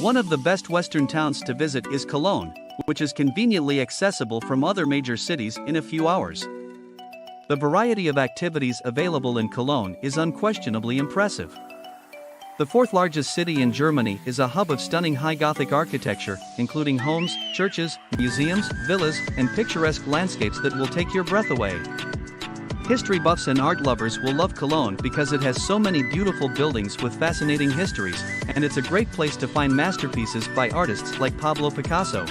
One of the best Western towns to visit is Cologne, which is conveniently accessible from other major cities in a few hours. The variety of activities available in Cologne is unquestionably impressive. The fourth largest city in Germany is a hub of stunning high Gothic architecture, including homes, churches, museums, villas, and picturesque landscapes that will take your breath away. History buffs and art lovers will love Cologne because it has so many beautiful buildings with fascinating histories, and it's a great place to find masterpieces by artists like Pablo Picasso.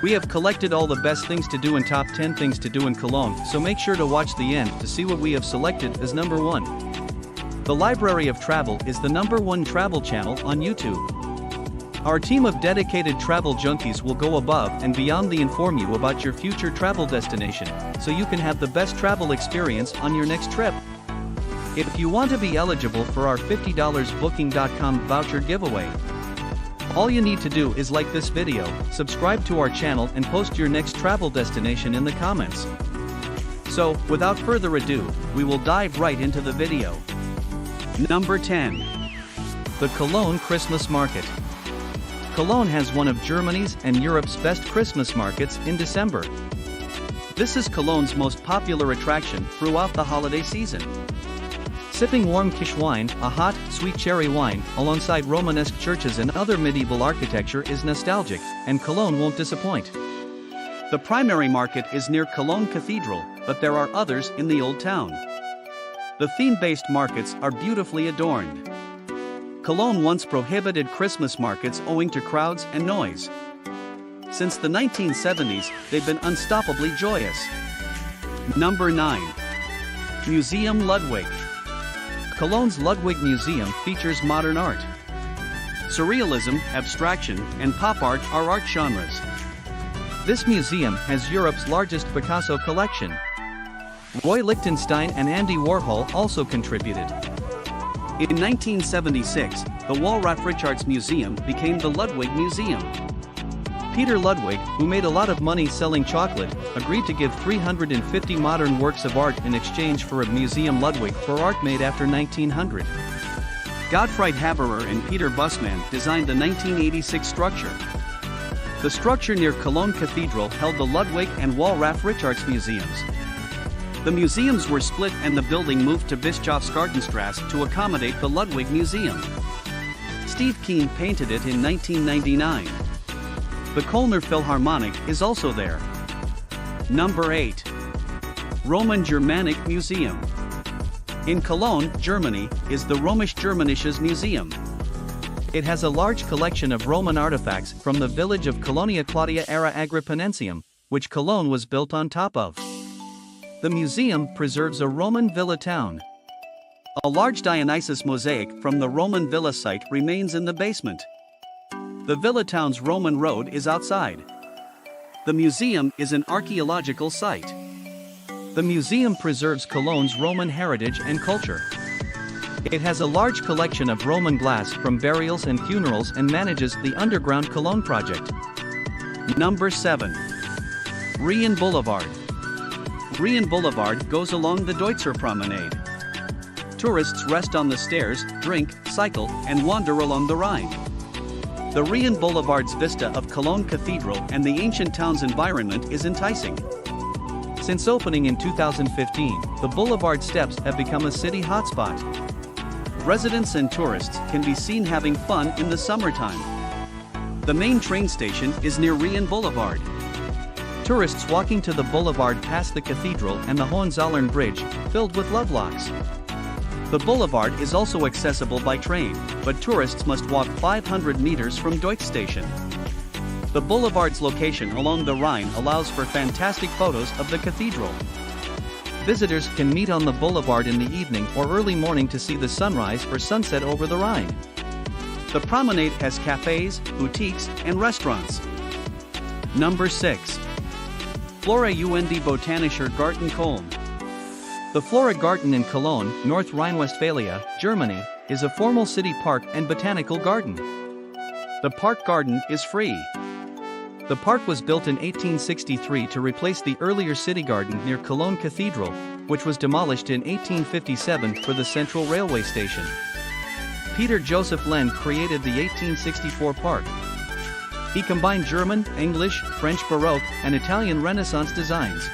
We have collected all the best things to do and top 10 things to do in Cologne, so make sure to watch the end to see what we have selected as number 1. The Library of Travel is the number 1 travel channel on YouTube. Our team of dedicated travel junkies will go above and beyond to inform you about your future travel destination, so you can have the best travel experience on your next trip. If you want to be eligible for our $50 Booking.com voucher giveaway, all you need to do is like this video, subscribe to our channel and post your next travel destination in the comments. So, without further ado, we will dive right into the video. Number 10. The Cologne Christmas Market. Cologne has one of Germany's and Europe's best Christmas markets in December. This is Cologne's most popular attraction throughout the holiday season. Sipping warm Kish wine, a hot, sweet cherry wine, alongside Romanesque churches and other medieval architecture is nostalgic, and Cologne won't disappoint. The primary market is near Cologne Cathedral, but there are others in the Old Town. The theme-based markets are beautifully adorned. Cologne once prohibited Christmas markets owing to crowds and noise. Since the 1970s, they've been unstoppably joyous. Number 9. Museum Ludwig. Cologne's Ludwig Museum features modern art. Surrealism, abstraction, and pop art are art genres. This museum has Europe's largest Picasso collection. Roy Lichtenstein and Andy Warhol also contributed. In 1976, the Wallraf Richards Museum became the Ludwig Museum. Peter Ludwig, who made a lot of money selling chocolate, agreed to give 350 modern works of art in exchange for a Museum Ludwig for art made after 1900. Gottfried Haberer and Peter Bussmann designed the 1986 structure. The structure near Cologne Cathedral held the Ludwig and Wallraf Richards museums. The museums were split and the building moved to Bischofsgartenstrasse to accommodate the Ludwig Museum. Steve Keen painted it in 1999. The Kölner Philharmonic is also there. Number 8. Roman-Germanic Museum. In Cologne, Germany, is the Römisch-Germanisches Museum. It has a large collection of Roman artifacts from the village of Colonia Claudia era Agrippinensium, which Cologne was built on top of. The museum preserves a Roman villa town. A large Dionysus mosaic from the Roman villa site remains in the basement. The villa town's Roman road is outside. The museum is an archaeological site. The museum preserves Cologne's Roman heritage and culture. It has a large collection of Roman glass from burials and funerals and manages the Underground Cologne project. Number 7. Rheinboulevard. Rheinboulevard goes along the Deutzer Promenade. Tourists rest on the stairs, drink, cycle, and wander along the Rhine. The Rheinboulevard's vista of Cologne Cathedral and the ancient town's environment is enticing. Since opening in 2015, the boulevard steps have become a city hotspot. Residents and tourists can be seen having fun in the summertime. The main train station is near Rheinboulevard. Tourists walking to the boulevard pass the cathedral and the Hohenzollern Bridge, filled with lovelocks. The boulevard is also accessible by train, but tourists must walk 500 meters from Deutz Station. The boulevard's location along the Rhine allows for fantastic photos of the cathedral. Visitors can meet on the boulevard in the evening or early morning to see the sunrise or sunset over the Rhine. The promenade has cafes, boutiques, and restaurants. Number 6. Flora und Botanischer Garten Köln. The Flora Garden in Cologne, North Rhine-Westphalia, Germany, is a formal city park and botanical garden. The park garden is free. The park was built in 1863 to replace the earlier city garden near Cologne Cathedral, which was demolished in 1857 for the central railway station. Peter Joseph Lend created the 1864 park. He combined German, English, French Baroque, and Italian Renaissance designs.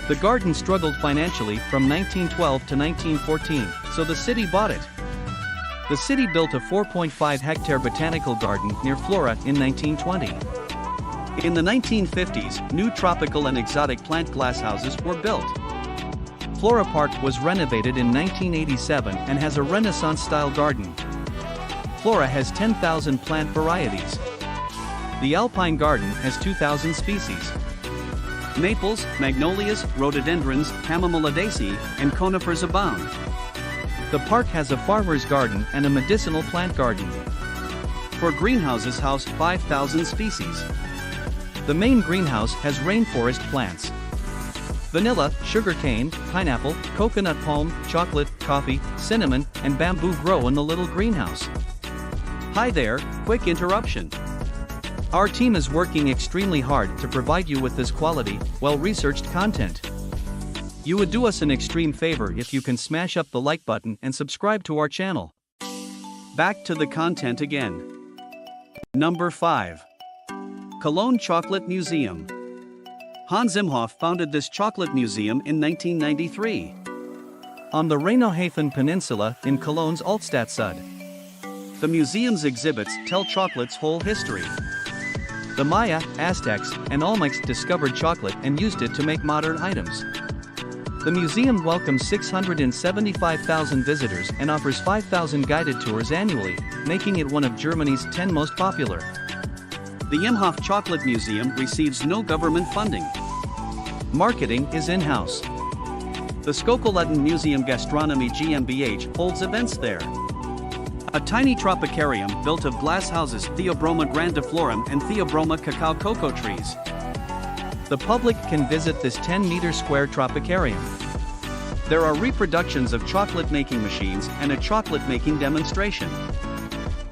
The garden struggled financially from 1912 to 1914, so the city bought it. The city built a 4.5-hectare botanical garden near Flora in 1920. In the 1950s, new tropical and exotic plant glasshouses were built. Flora Park was renovated in 1987 and has a Renaissance-style garden. Flora has 10,000 plant varieties. The Alpine Garden has 2,000 species. Maples, magnolias, rhododendrons, chamomilidaceae, and conifers abound. The park has a farmer's garden and a medicinal plant garden. Four greenhouses house 5,000 species. The main greenhouse has rainforest plants. Vanilla, sugarcane, pineapple, coconut palm, chocolate, coffee, cinnamon, and bamboo grow in the little greenhouse. Hi there, quick interruption. Our team is working extremely hard to provide you with this quality, well-researched content. You would do us an extreme favor if you can smash up the like button and subscribe to our channel. Back to the content again. Number 5. Cologne Chocolate Museum. Hans Imhoff founded this chocolate museum in 1993. On the Rheinauhafen Peninsula in Cologne's Altstadt. The museum's exhibits tell chocolate's whole history. The Maya, Aztecs, and Olmecs discovered chocolate and used it to make modern items. The museum welcomes 675,000 visitors and offers 5,000 guided tours annually, making it one of Germany's 10 most popular. The Imhoff Chocolate Museum receives no government funding. Marketing is in-house. The Skokoluden Museum Gastronomy GmbH holds events there. A tiny tropicarium built of glass houses Theobroma grandiflorum and Theobroma cacao cocoa trees. The public can visit this 10-meter square tropicarium. There are reproductions of chocolate-making machines and a chocolate-making demonstration.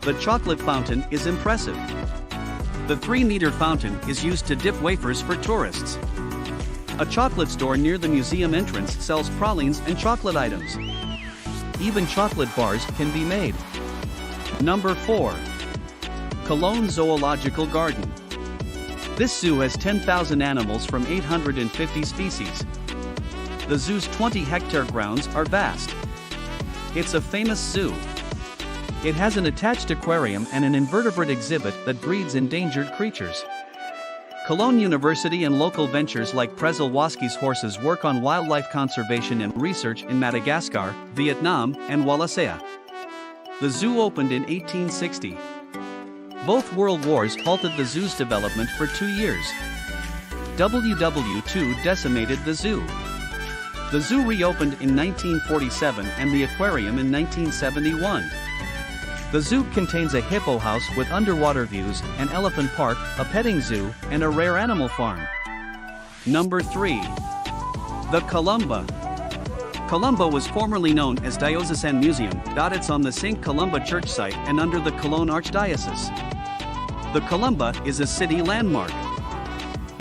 The chocolate fountain is impressive. The 3-meter fountain is used to dip wafers for tourists. A chocolate store near the museum entrance sells pralines and chocolate items. Even chocolate bars can be made. Number 4. Cologne Zoological Garden. This zoo has 10,000 animals from 850 species. The zoo's 20-hectare grounds are vast. It's a famous zoo. It has an attached aquarium and an invertebrate exhibit that breeds endangered creatures. Cologne University and local ventures like Przelwowski's horses work on wildlife conservation and research in Madagascar, Vietnam, and Wallacea. The zoo opened in 1860. Both world wars halted the zoo's development for 2 years. WW II decimated the zoo. The zoo reopened in 1947 and the aquarium in 1971. The zoo contains a hippo house with underwater views, an elephant park, a petting zoo, and a rare animal farm. Number 3. The Kolumba. Kolumba was formerly known as Diocesan Museum. It's on the St. Kolumba church site and under the Cologne Archdiocese. The Kolumba is a city landmark.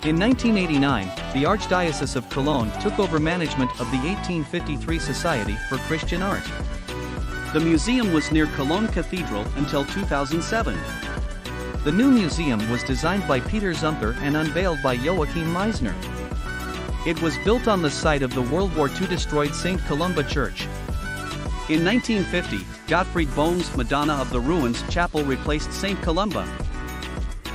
In 1989, the Archdiocese of Cologne took over management of the 1853 Society for Christian Art. The museum was near Cologne Cathedral until 2007. The new museum was designed by Peter Zumthor and unveiled by Joachim Meisner. It was built on the site of the World War II destroyed St. Kolumba Church. In 1950, Gottfried Boehm's Madonna of the Ruins chapel replaced St. Kolumba.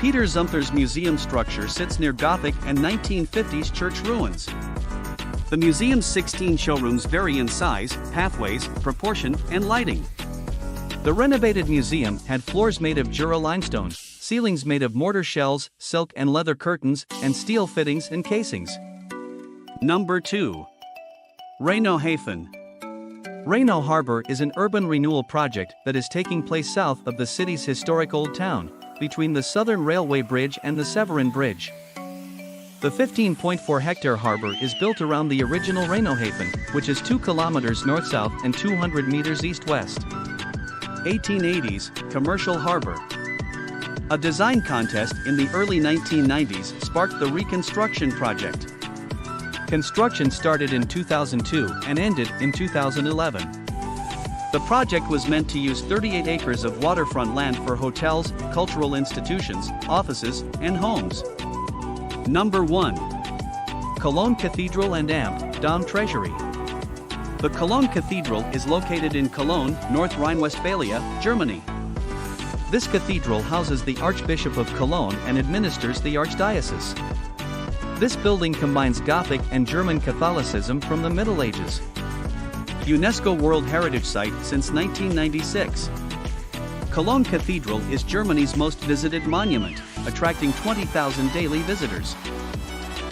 Peter Zumthor's museum structure sits near Gothic and 1950s church ruins. The museum's 16 showrooms vary in size, pathways, proportion, and lighting. The renovated museum had floors made of Jura limestone, ceilings made of mortar shells, silk and leather curtains, and steel fittings and casings. Number 2. Rheinauhafen. Rheinau Harbor is an urban renewal project that is taking place south of the city's historic Old Town, between the Southern Railway Bridge and the Severin Bridge. The 15.4-hectare harbor is built around the original Rheinauhafen, which is 2 kilometers north-south and 200 meters east-west. 1880s, commercial harbor. A design contest in the early 1990s sparked the reconstruction project. Construction started in 2002 and ended in 2011. The project was meant to use 38 acres of waterfront land for hotels, cultural institutions, offices, and homes. Number 1. Cologne Cathedral and Am Treasury. The Cologne Cathedral is located in Cologne, North Rhine-Westphalia, Germany. This cathedral houses the Archbishop of Cologne and administers the archdiocese. This building combines Gothic and German Catholicism from the Middle Ages. UNESCO World Heritage Site since 1996. Cologne Cathedral is Germany's most visited monument, attracting 20,000 daily visitors.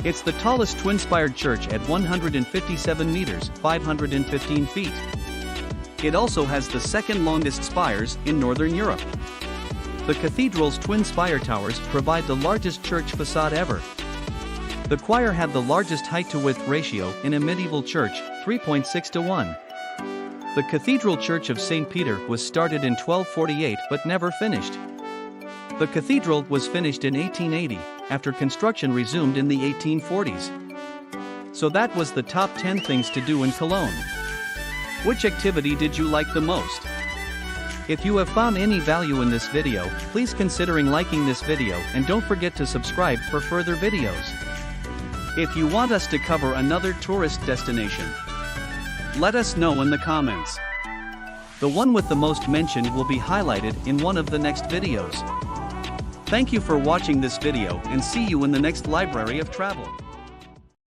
It's the tallest twin-spired church at 157 meters, 515 feet. It also has the second longest spires in Northern Europe. The cathedral's twin spire towers provide the largest church facade ever. The choir had the largest height-to-width ratio in a medieval church, 3.6 to 1. The Cathedral Church of St. Peter was started in 1248 but never finished. The cathedral was finished in 1880, after construction resumed in the 1840s. So that was the top 10 things to do in Cologne. Which activity did you like the most? If you have found any value in this video, please consider liking this video and don't forget to subscribe for further videos. If you want us to cover another tourist destination, let us know in the comments. The one with the most mention will be highlighted in one of the next videos. Thank you for watching this video and see you in the next Library of Travel.